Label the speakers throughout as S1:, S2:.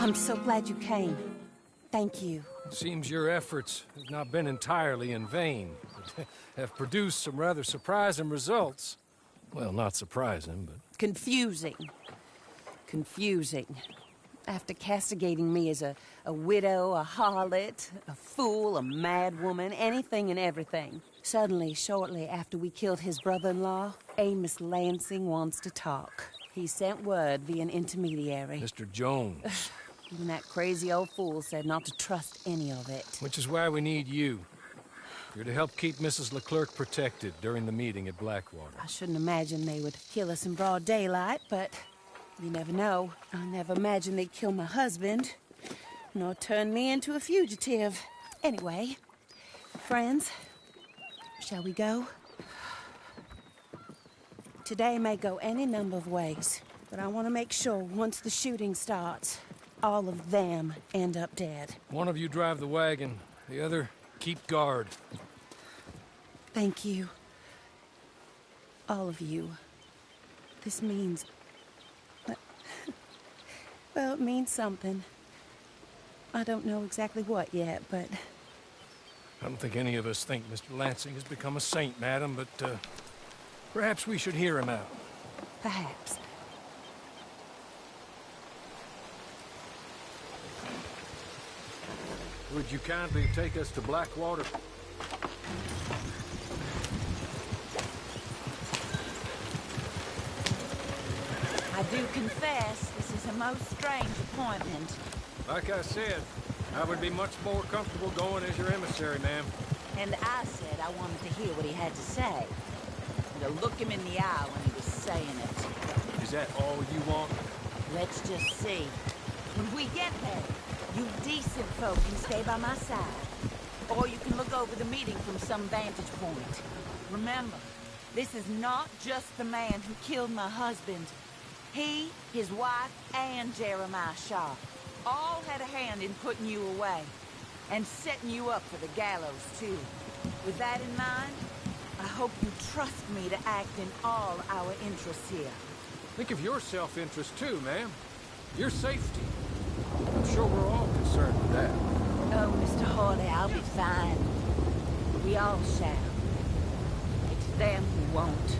S1: I'm so glad you came. Thank you.
S2: Seems your efforts have not been entirely in vain, but have produced some rather surprising results. Well, not surprising, but...
S1: Confusing. Confusing. After castigating me as a widow, a harlot, a fool, a mad woman, anything and everything. Suddenly, shortly after we killed his brother-in-law, Amos Lansing wants to talk. He sent word via an intermediary.
S2: Mr. Jones.
S1: Even that crazy old fool said not to trust any of it.
S2: Which is why we need you. You're to help keep Mrs. Leclerc protected during the meeting at Blackwater.
S1: I shouldn't imagine they would kill us in broad daylight, but you never know. I never imagined they'd kill my husband, nor turn me into a fugitive. Anyway, friends, shall we go? Today may go any number of ways, but I want to make sure once the shooting starts, all of them end up dead.
S2: One of you drive the wagon, the other keep guard.
S1: Thank you. All of you. This means... well, it means something. I don't know exactly what yet, but...
S2: I don't think any of us think Mr. Lansing has become a saint, madam, but perhaps we should hear him out.
S1: Perhaps.
S2: Would you kindly take us to Blackwater?
S3: I do confess, this is a most strange appointment.
S2: Like I said, I would be much more comfortable going as your emissary, ma'am.
S3: And I said I wanted to hear what he had to say. And to look him in the eye when he was saying it.
S2: Is that all you want?
S3: Let's just see. When we get there, you decent folk can stay by my side. Or you can look over the meeting from some vantage point. Remember, this is not just the man who killed my husband. He, his wife, and Jeremiah Shaw all had a hand in putting you away. And setting you up for the gallows, too. With that in mind, I hope you trust me to act in all our interests here.
S2: Think of your self-interest, too, ma'am. Your safety. I'm sure we're all concerned with that.
S3: Oh, Mr. Hawley, I'll be fine. We all shall. It's them who won't,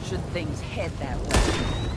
S3: should things head that way.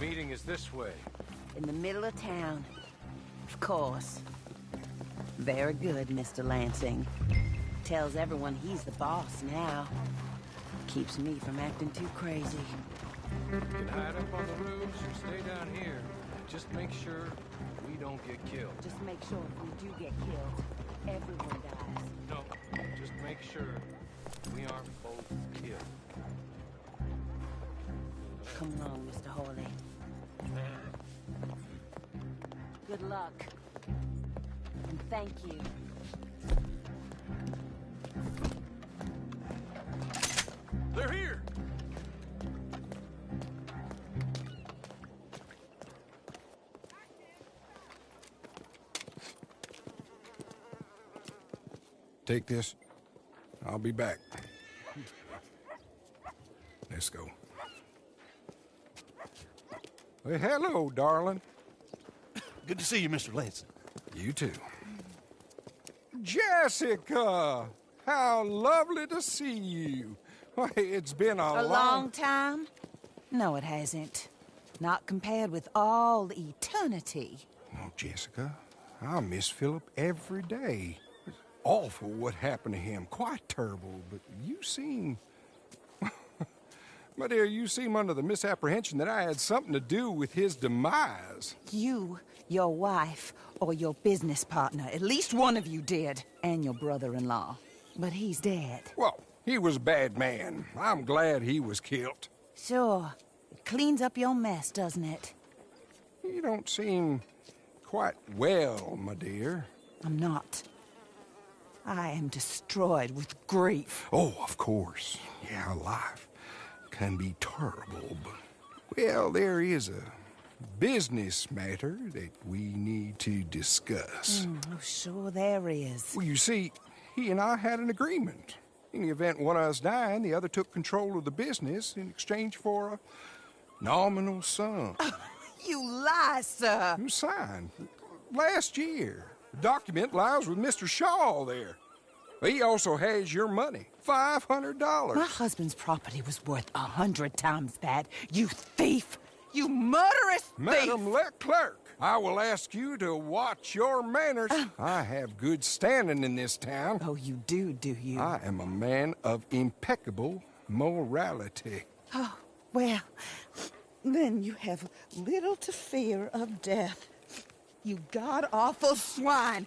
S2: meeting is this way.
S1: In the middle of town. Of course. Very good, Mr. Lansing. Tells everyone he's the boss now. Keeps me from acting too crazy.
S2: You can hide up on the roofs or stay down here. Just make sure we don't get killed.
S1: Just make sure if we do get killed, everyone dies.
S2: No, just make sure we aren't both killed.
S1: Come along, Mr. Hawley. Good luck. And thank you.
S2: They're here!
S4: Take this. I'll be back. Let's go. Well, hello, darling.
S5: Good to see you, Mr. Lansing.
S4: You too. Jessica! How lovely to see you. Why, it's been
S1: A long time? No, it hasn't. Not compared with all eternity.
S4: Oh, Jessica, I miss Philip every day. It's awful what happened to him. Quite terrible, but you seem... My dear, you seem under the misapprehension that I had something to do with his demise.
S1: You, your wife, or your business partner, at least one of you did, and your brother-in-law. But he's dead.
S4: Well, he was a bad man. I'm glad he was killed.
S1: Sure. It cleans up your mess, doesn't it?
S4: You don't seem quite well, my dear.
S1: I'm not. I am destroyed with grief.
S4: Oh, of course. Yeah, life can be terrible, but... Well, there is a business matter that we need to discuss.
S1: Oh, sure there is.
S4: Well, you see, he and I had an agreement. In the event one of us died, the other took control of the business in exchange for a nominal sum.
S1: You lie, sir.
S4: You signed last year. The document lies with Mr. Shaw there. He also has your money, $500.
S1: My husband's property was worth 100 times that. You thief! You murderous thief!
S4: Madam Leclerc, I will ask you to watch your manners. I have good standing in this town.
S1: Oh, you do you?
S4: I am a man of impeccable morality.
S1: Oh, well, then you have little to fear of death. You god-awful swine!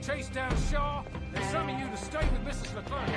S2: chase down Shaw, and some of you to stay with Mrs. Leclerc.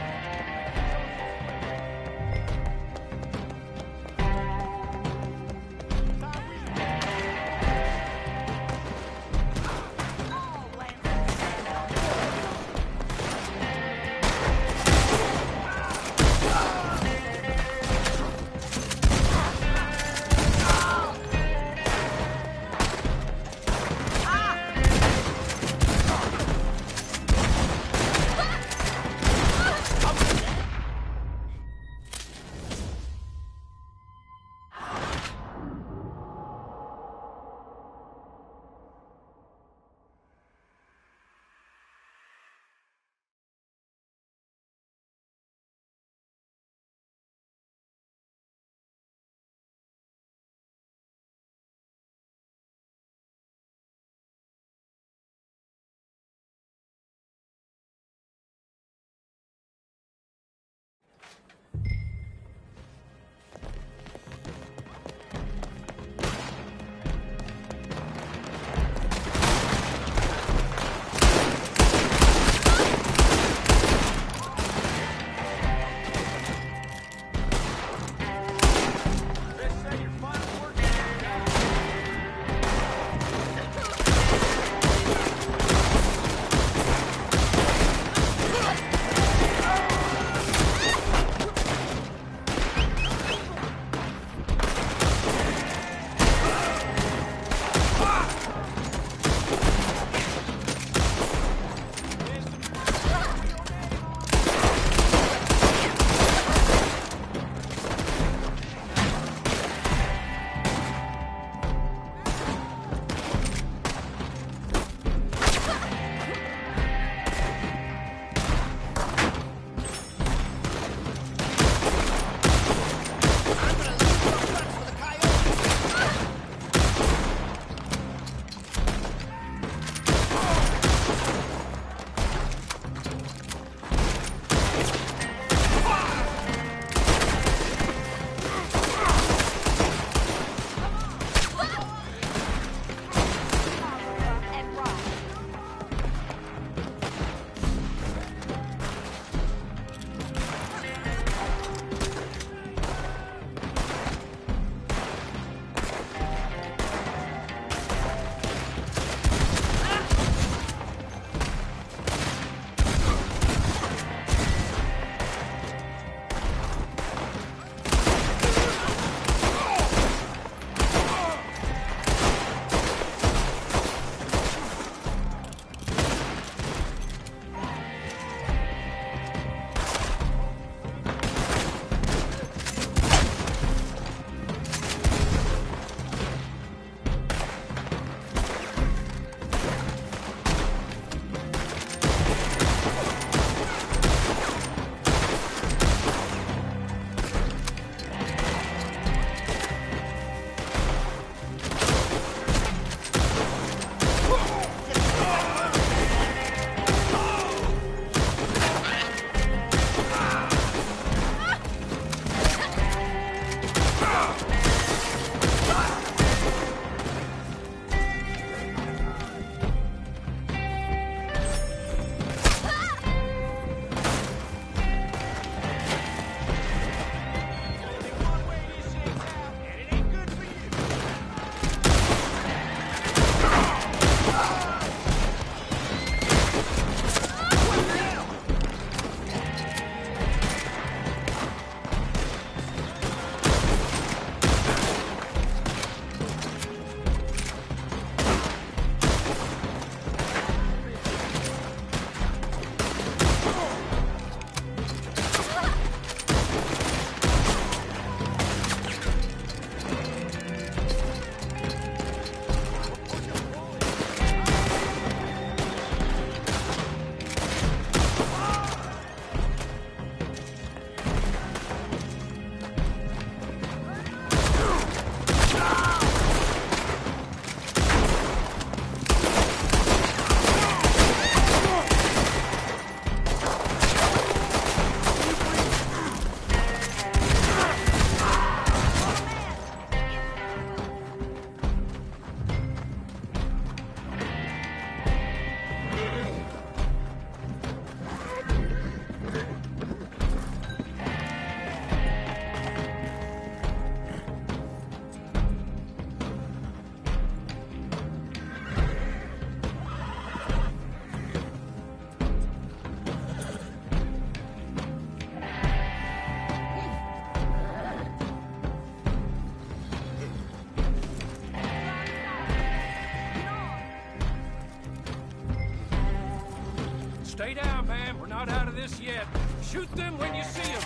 S2: Stay down, ma'am. We're not out of this yet. Shoot them when you see them.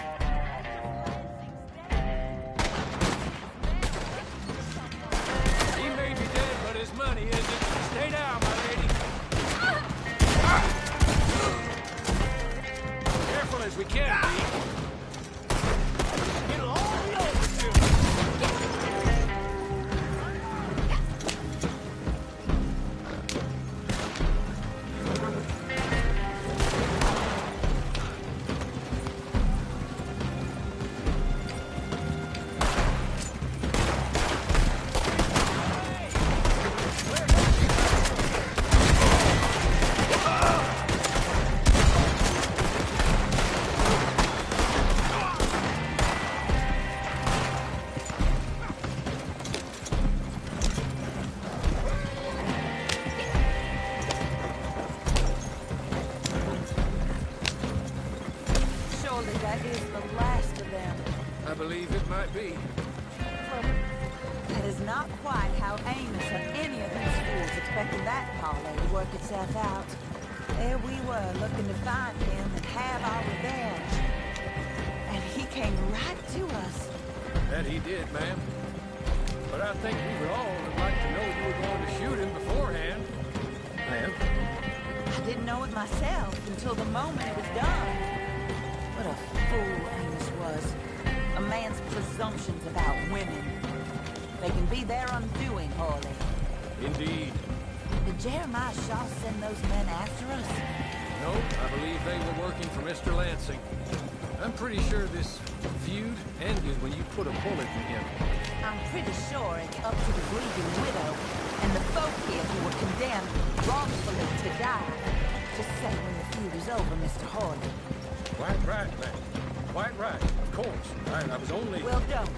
S2: He may be dead, but his money isn't. Stay down, my lady. Careful as we can be. It'll all be over soon. I believe it might be.
S3: That is not quite how Amos or any of these fools expected that parlay to work itself out. There we were, looking to find him and have our revenge. And he came right to us.
S2: That he did, ma'am. But I think we would all would like to know you were going to shoot him beforehand. Ma'am.
S3: I didn't know it myself until the moment it was done. What a fool Amos was. A man's presumptions about women. They can be their undoing, Harley.
S2: Indeed.
S3: Did Jeremiah Shaw send those men after us?
S2: No, I believe they were working for Mr. Lansing. I'm pretty sure this feud ended when you put a bullet in him.
S3: I'm pretty sure it's up to the grieving widow and the folk here who were condemned wrongfully to die to say when the feud is over, Mr. Harley.
S2: Quite right, ma'am. Quite right, of course. I was only...
S3: Well, don't.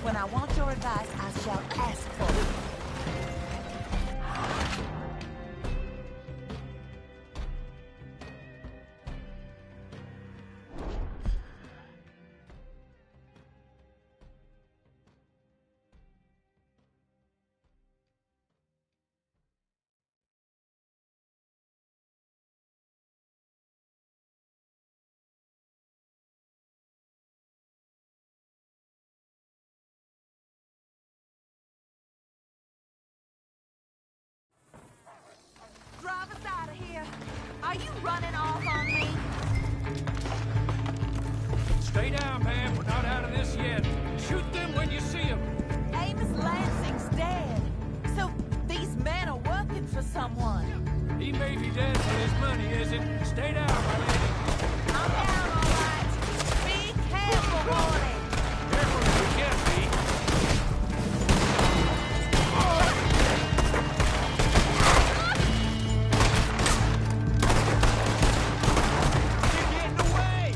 S3: When I want your advice, I shall ask for it. Drive us out of here. Are you running off on me?
S2: Stay down, ma'am. We're not out of this yet. Shoot them when you see them.
S3: Amos Lansing's dead. So these men are working for someone.
S2: He may be dead, but his money isn't. Stay down, my lady.
S3: I'm down, all right. Be careful, Harley.
S2: Careful as we can be.
S5: Get in the way!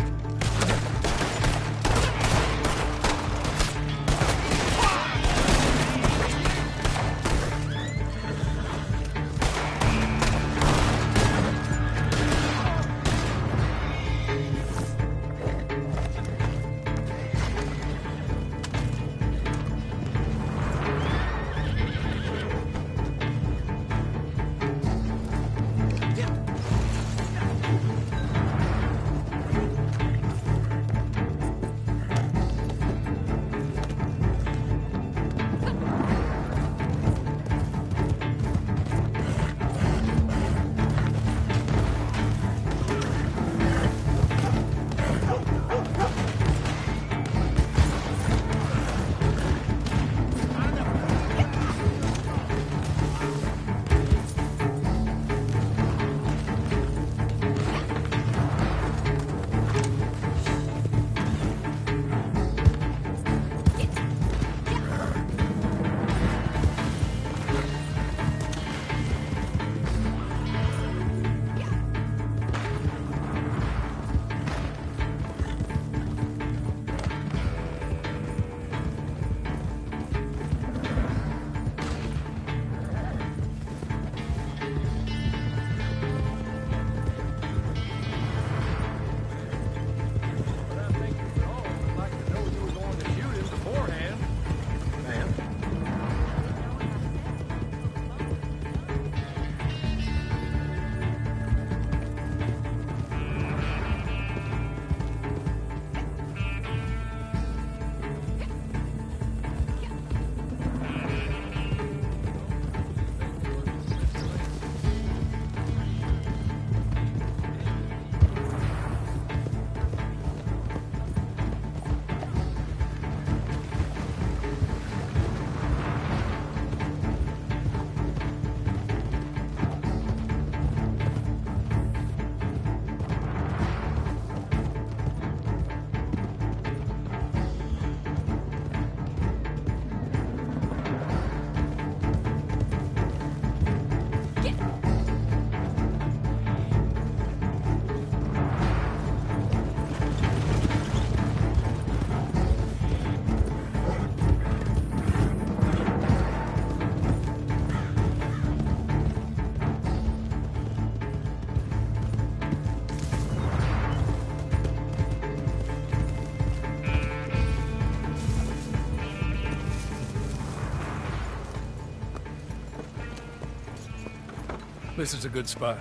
S2: This is a good spot.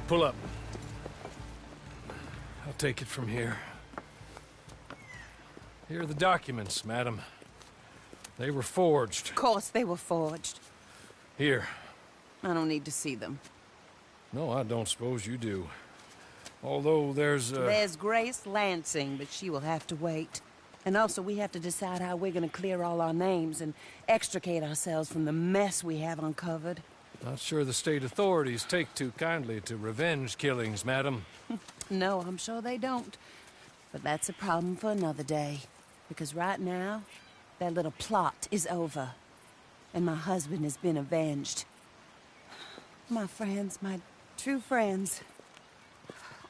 S2: Pull up. I'll take it from here. Here are the documents, madam. They were forged.
S1: Of course they were forged.
S2: Here.
S1: I don't need to see them.
S2: No, I don't suppose you do. Although there's
S1: There's Grace Lansing, but she will have to wait. And also, we have to decide how we're gonna clear all our names and extricate ourselves from the mess we have uncovered.
S2: Not sure the state authorities take too kindly to revenge killings, madam.
S1: No, I'm sure they don't. But that's a problem for another day. Because right now, that little plot is over. And my husband has been avenged. My friends, my true friends.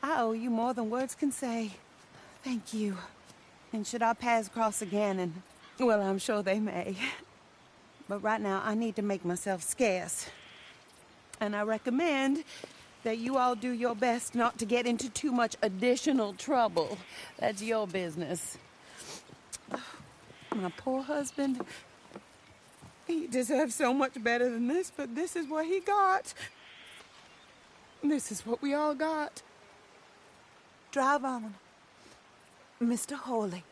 S1: I owe you more than words can say. Thank you. And should our paths cross again, and, well, I'm sure they may. But right now, I need to make myself scarce. And I recommend that you all do your best not to get into too much additional trouble. That's your business. My poor husband. He deserves so much better than this, but this is what he got. This is what we all got. Drive on, Mr. Hawley.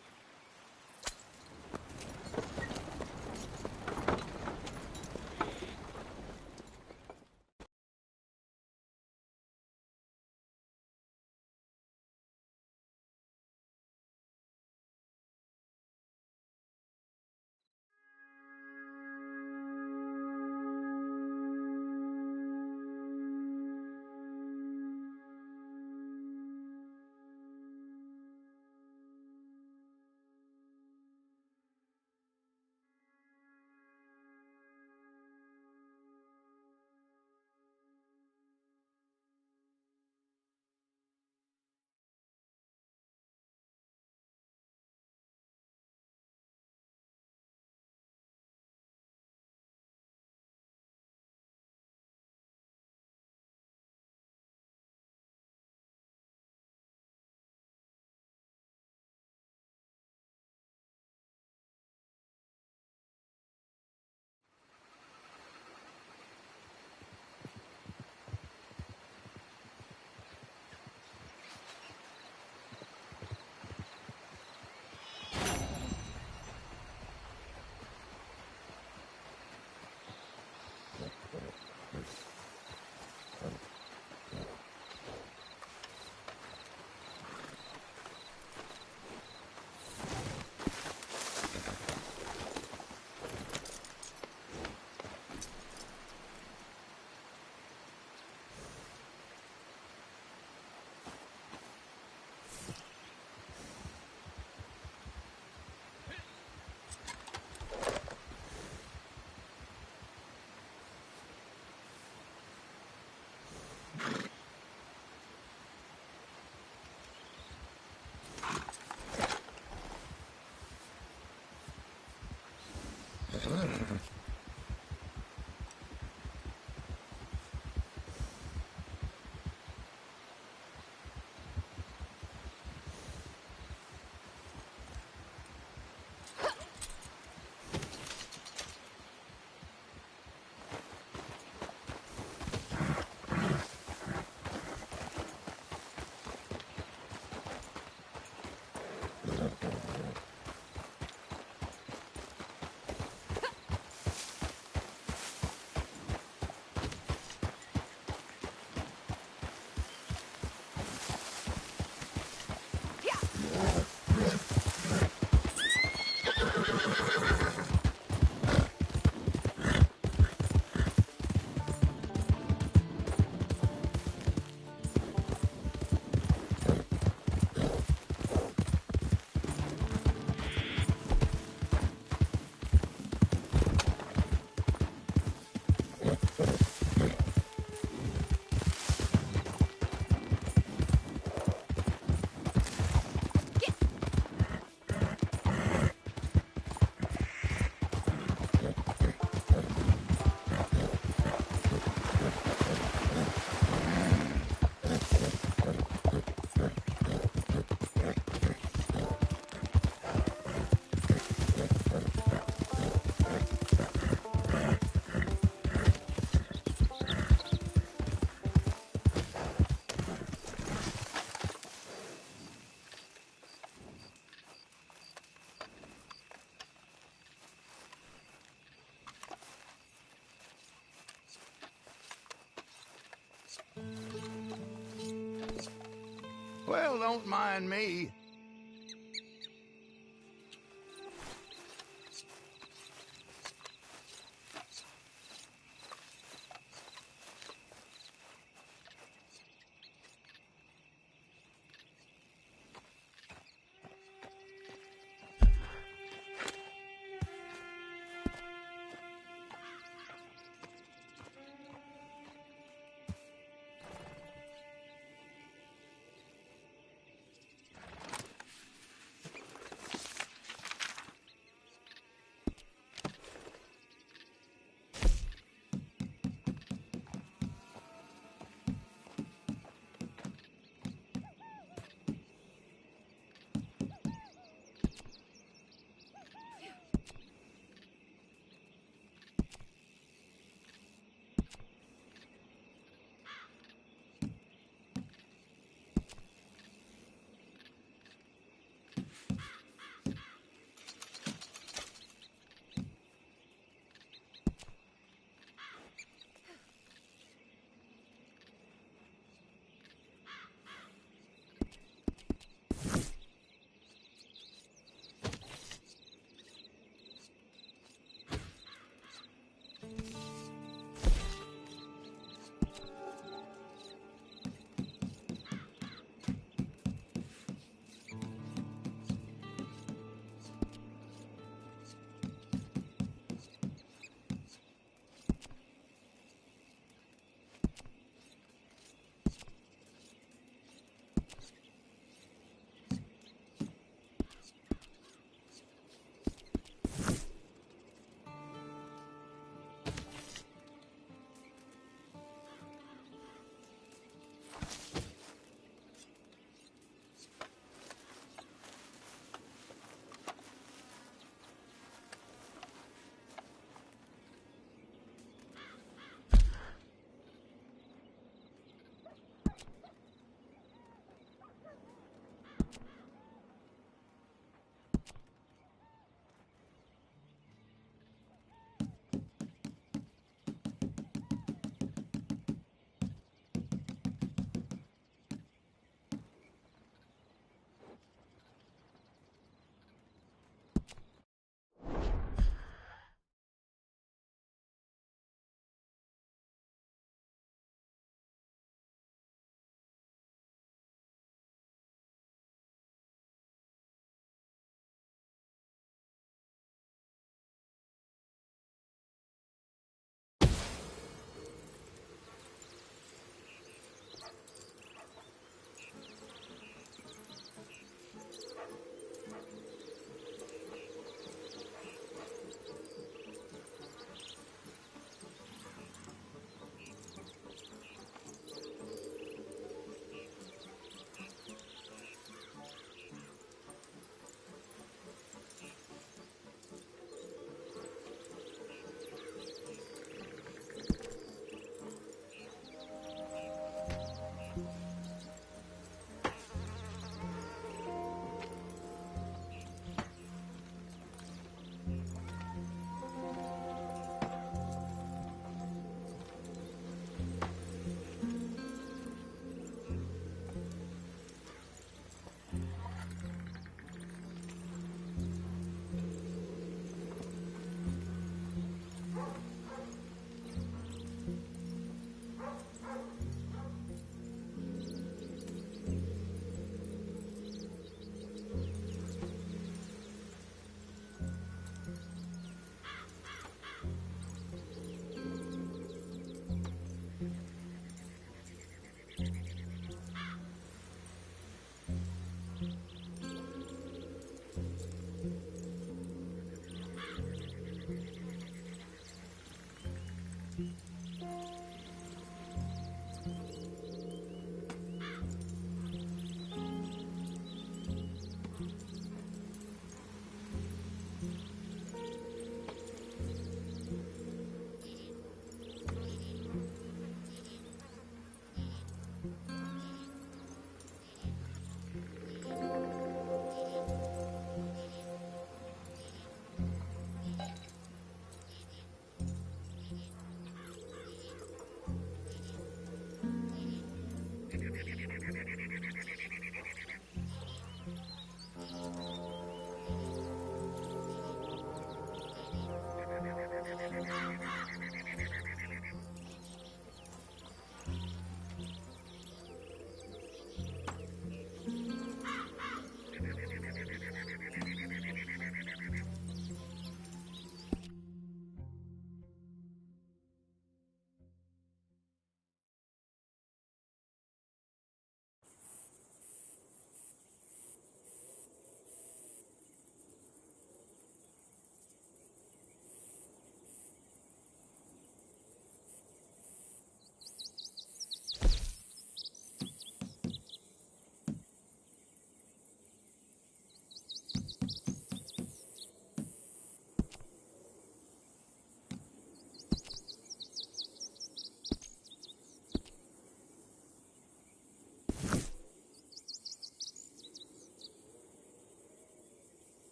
S6: Well, don't mind me.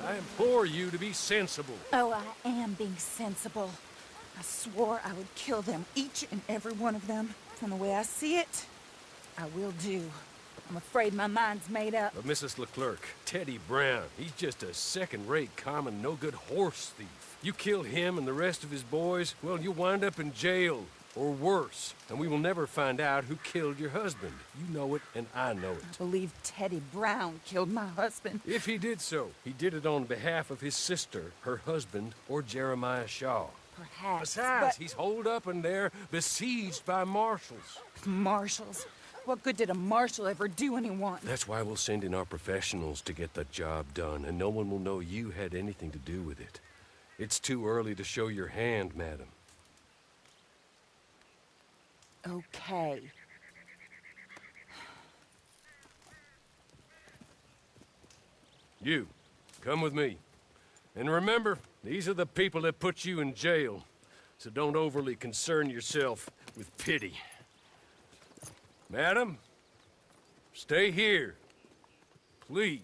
S2: I implore you to be sensible.
S3: Oh, I am being sensible. I swore I would kill them, each and every one of them. From the way I see it, I will do. I'm afraid my mind's made up.
S2: But Mrs. Leclerc, Teddy Brown, he's just a second-rate, common, no-good horse thief. You kill him and the rest of his boys, well, you'll wind up in jail, or worse. And we will never find out who killed your husband. You know it, and I know it.
S3: I believe Teddy Brown killed my husband.
S2: If he did so, he did it on behalf of his sister, her husband, or Jeremiah Shaw.
S3: Perhaps,
S2: Besides,
S3: but...
S2: he's holed up in there, besieged by marshals.
S3: Marshals? What good did a marshal ever do anyone?
S2: That's why we'll send in our professionals to get the job done, and no one will know you had anything to do with it. It's too early to show your hand, madam.
S3: Okay.
S2: You, come with me. And remember, these are the people that put you in jail, so don't overly concern yourself with pity. Madam, stay here, please.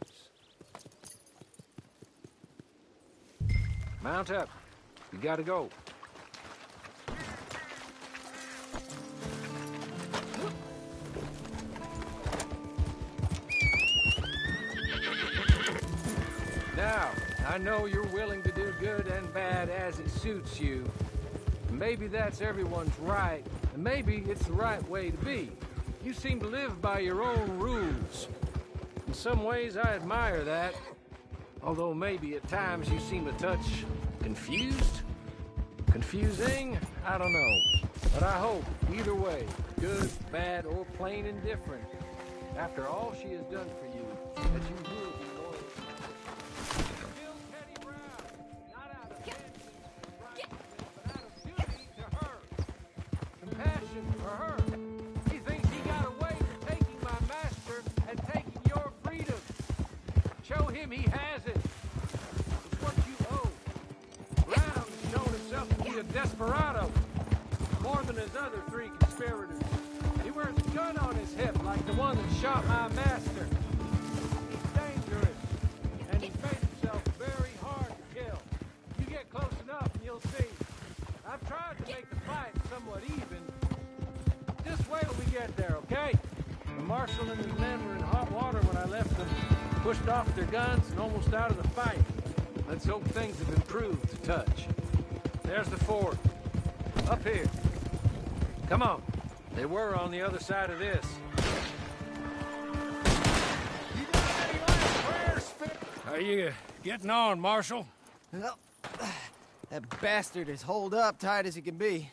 S2: Mount up. You gotta go. Now, I know you're willing to do good and bad as it suits you. Maybe that's everyone's right, and maybe it's the right way to be. You seem to live by your own rules. In some ways, I admire that. Although maybe at times you seem a touch confused? Confusing? I don't know. But I hope, either way, good, bad, or plain indifferent, after all she has done for you, that you will be loyal. Kill Teddy Brown, not out of vengeance, but out of duty to her. Compassion for her. He thinks he got away with taking my master and taking your freedom. Show him he has it. It's what you owe. Brown's shown himself to be a desperado. More than his other three conspirators. He wears a gun on his hip like the one that shot my master. He's dangerous, and he's made himself very hard to kill. You get close enough and you'll see. I've tried to make the fight somewhat even. Just wait till we get there, okay? The marshal and his men were in hot water when I left them. Pushed off their guns and almost out of the fight. Let's hope things have improved to touch. There's the fort. Up here. Come on. They were on the other side of this. You got any last prayers? How you getting on, Marshal?
S6: Well, that bastard is holed up tight as he can be.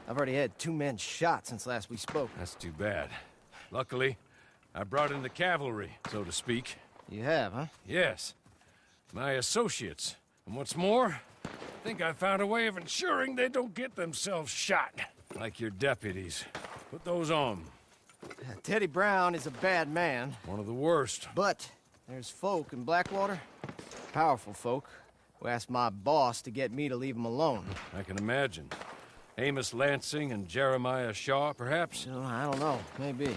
S6: I've already had 2 men shot since last we spoke.
S2: That's too bad. Luckily, I brought in the cavalry, so to speak.
S6: You have, huh?
S2: Yes. My associates. And what's more, I think I found a way of ensuring they don't get themselves shot. Like your deputies. Put those on.
S6: Teddy Brown is a bad man.
S2: One of the worst.
S6: But there's folk in Blackwater, powerful folk, who asked my boss to get me to leave him alone.
S2: I can imagine. Amos Lansing and Jeremiah Shaw, perhaps?
S6: So, I don't know, maybe.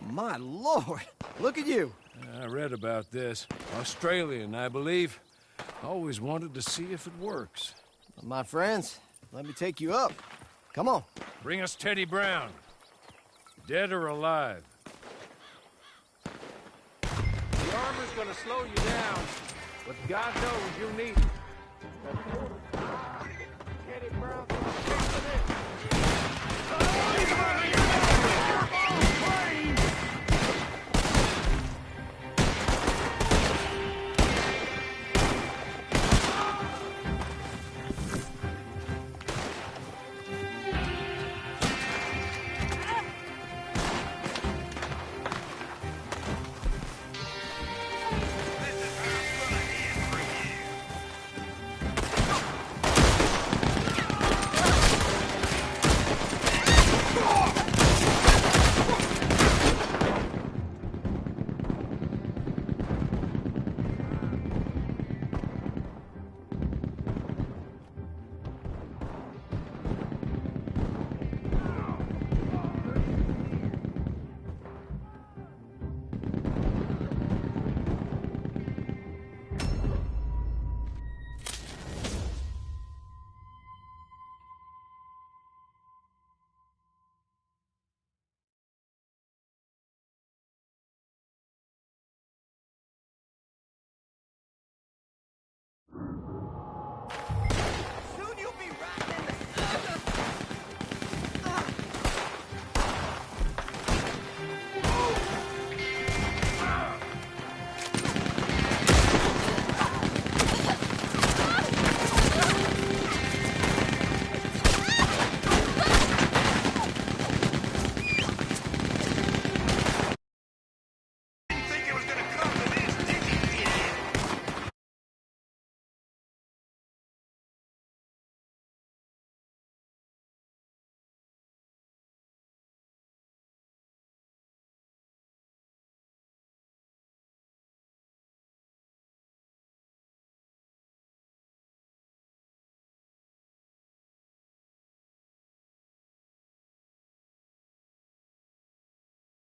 S6: My lord, look at you.
S2: I read about this. Australian, I believe. Always wanted to see if it works.
S6: My friends, let me take you up. Come on.
S2: Bring us Teddy Brown. Dead or alive. The armor's gonna slow you down, but God knows you'll need it.